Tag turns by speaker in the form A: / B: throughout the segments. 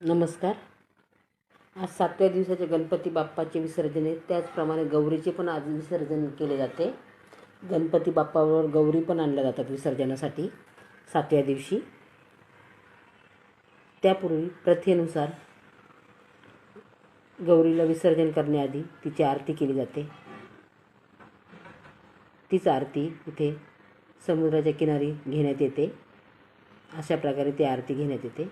A: नमस्कार. आज 7व्या दिवसाचे गणपती बाप्पाचे विसर्जन आहे. त्याचप्रमाणे गौरीचे पण आज विसर्जन केले जाते. गणपती बाप्पावर गौरी पण आणल्या जातात विसर्जनासाठी 7व्या दिवशी. त्यापूर्वी प्रथेनुसार गौरीला विसर्जन करण्याआधी तिची आरती केली जाते. तीच आरती इथे समुद्राच्या किनारी घेण्यात येते. अशा प्रकारे ती आरती घेण्यात येते.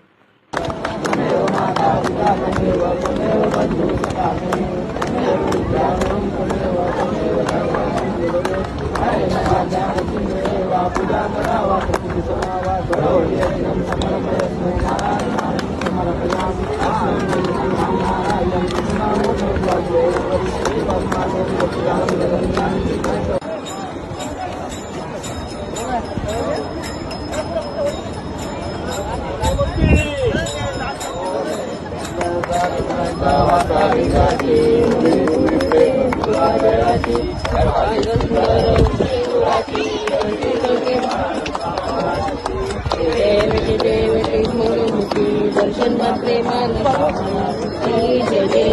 A: दर्शन प्रेमान जय जय जय